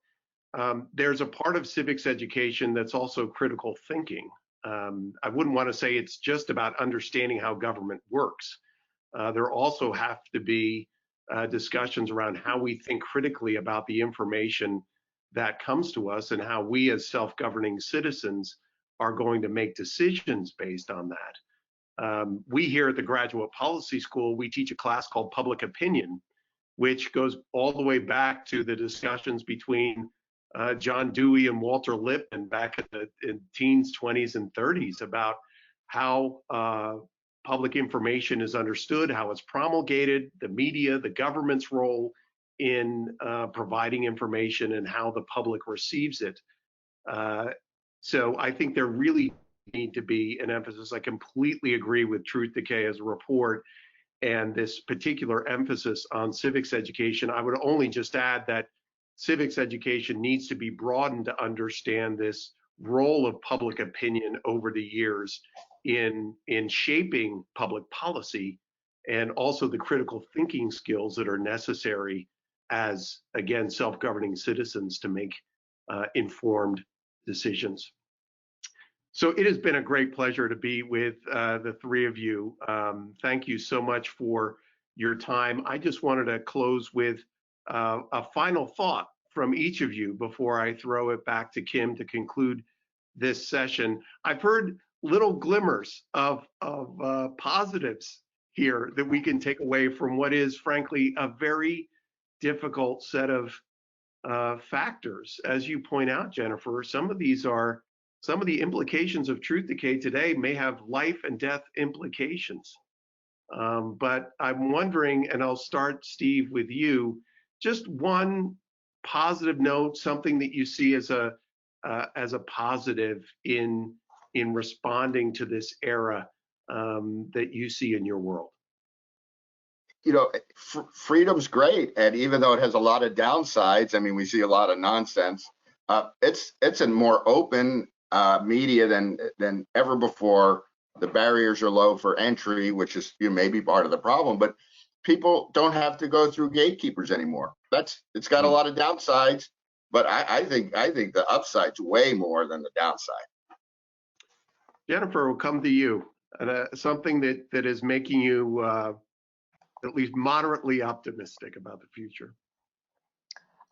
there's a part of civics education that's also critical thinking. I wouldn't want to say it's just about understanding how government works. There also have to be discussions around how we think critically about the information that comes to us and how we as self-governing citizens are going to make decisions based on that. We here at the Graduate Policy School, we teach a class called Public Opinion, which goes all the way back to the discussions between John Dewey and Walter Lippmann back in the teens, 20s, and 30s about how public information is understood, how it's promulgated, the media, the government's role in providing information, and how the public receives it. So I think there really need to be an emphasis. I completely agree with Truth Decay as a report and this particular emphasis on civics education. I would only just add that civics education needs to be broadened to understand this role of public opinion over the years in shaping public policy, and also the critical thinking skills that are necessary as, again, self-governing citizens to make informed decisions. So it has been a great pleasure to be with the three of you. Thank you so much for your time. I just wanted to close with a final thought from each of you before I throw it back to Kim to conclude this session. I've heard little glimmers of positives here that we can take away from what is, frankly, a very difficult set of factors. As you point out, Jennifer, some of the implications of truth decay today may have life and death implications. But I'm wondering, and I'll start, Steve, with you, just one positive note, something that you see as a positive in responding to this era that you see in your world. You know, freedom's great, and even though it has a lot of downsides, I mean, we see a lot of nonsense. It's a more open media than ever before. The barriers are low for entry, which is maybe part of the problem, but people don't have to go through gatekeepers anymore. It's got a lot of downsides, but I think the upside's way more than the downside. Jennifer, we'll come to you. Something that is making you at least moderately optimistic about the future.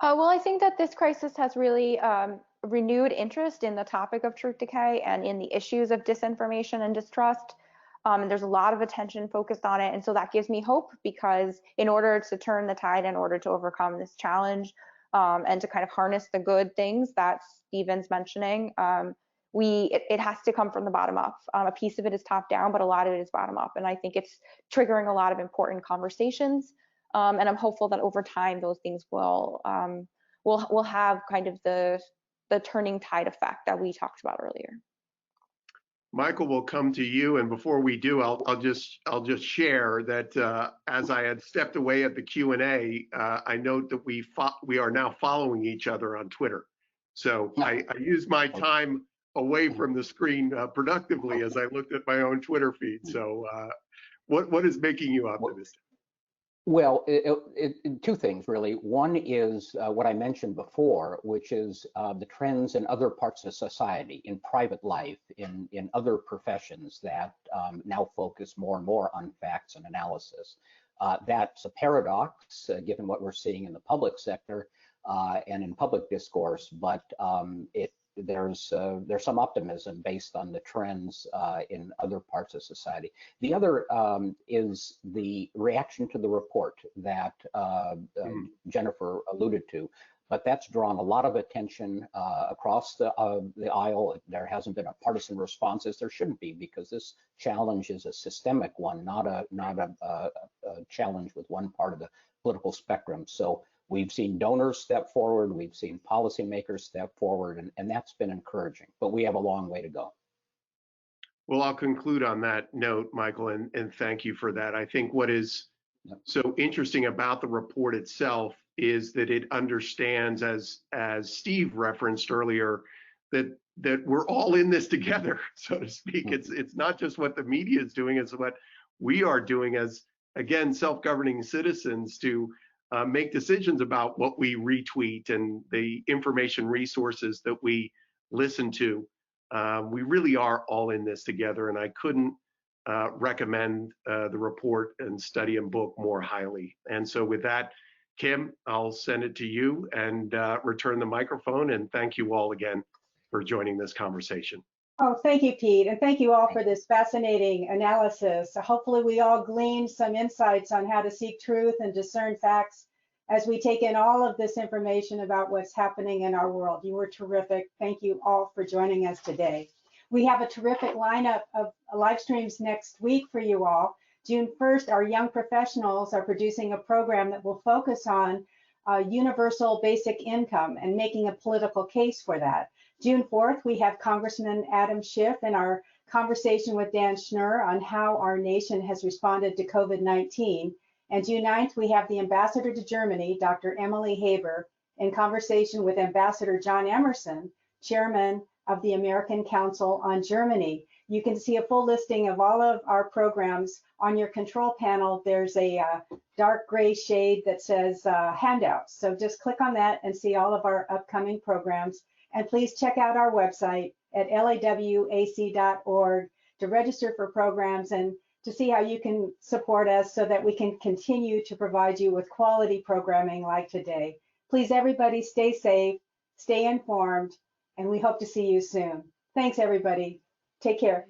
Well, I think that this crisis has really renewed interest in the topic of truth decay and in the issues of disinformation and distrust. And there's a lot of attention focused on it. And so that gives me hope, because in order to turn the tide, in order to overcome this challenge and to kind of harness the good things that Stephen's mentioning, it has to come from the bottom up. A piece of it is top down, but a lot of it is bottom up. And I think it's triggering a lot of important conversations. And I'm hopeful that over time, those things will have kind of the turning tide effect that we talked about earlier. Michael, we'll come to you, and before we do, I'll just share that as I had stepped away at the Q&A, I note that we are now following each other on Twitter. So I used my time away from the screen productively as I looked at my own Twitter feed. So what is making you optimistic? Well, two things really. One is what I mentioned before, which is the trends in other parts of society, in private life, in other professions that now focus more and more on facts and analysis. That's a paradox, given what we're seeing in the public sector and in public discourse, but there's some optimism based on the trends in other parts of society. The other is the reaction to the report that Jennifer alluded to, but that's drawn a lot of attention across the aisle. There hasn't been a partisan response, as there shouldn't be, because this challenge is a systemic one, not a challenge with one part of the political spectrum. So we've seen donors step forward, we've seen policymakers step forward, and that's been encouraging, but we have a long way to go. Well, I'll conclude on that note, Michael, and thank you for that. I think what is so interesting about the report itself is that it understands, as Steve referenced earlier, that we're all in this together, so to speak. It's not just what the media is doing, it's what we are doing as, again, self-governing citizens to make decisions about what we retweet and the information resources that we listen to. We really are all in this together, and I couldn't recommend the report and study and book more highly. And so with that, Kim, I'll send it to you and return the microphone, and thank you all again for joining this conversation. Oh, thank you, Pete, and thank you all for this fascinating analysis. Hopefully we all gleaned some insights on how to seek truth and discern facts as we take in all of this information about what's happening in our world. You were terrific. Thank you all for joining us today. We have a terrific lineup of live streams next week for you all. June 1st, our young professionals are producing a program that will focus on universal basic income and making a political case for that. June 4th, we have Congressman Adam Schiff in our conversation with Dan Schnur on how our nation has responded to COVID-19. And June 9th, we have the Ambassador to Germany, Dr. Emily Haber, in conversation with Ambassador John Emerson, Chairman of the American Council on Germany. You can see a full listing of all of our programs on your control panel. There's a dark gray shade that says handouts. So just click on that and see all of our upcoming programs. And please check out our website at lawac.org to register for programs and to see how you can support us so that we can continue to provide you with quality programming like today. Please, everybody, stay safe, stay informed, and we hope to see you soon. Thanks, everybody. Take care.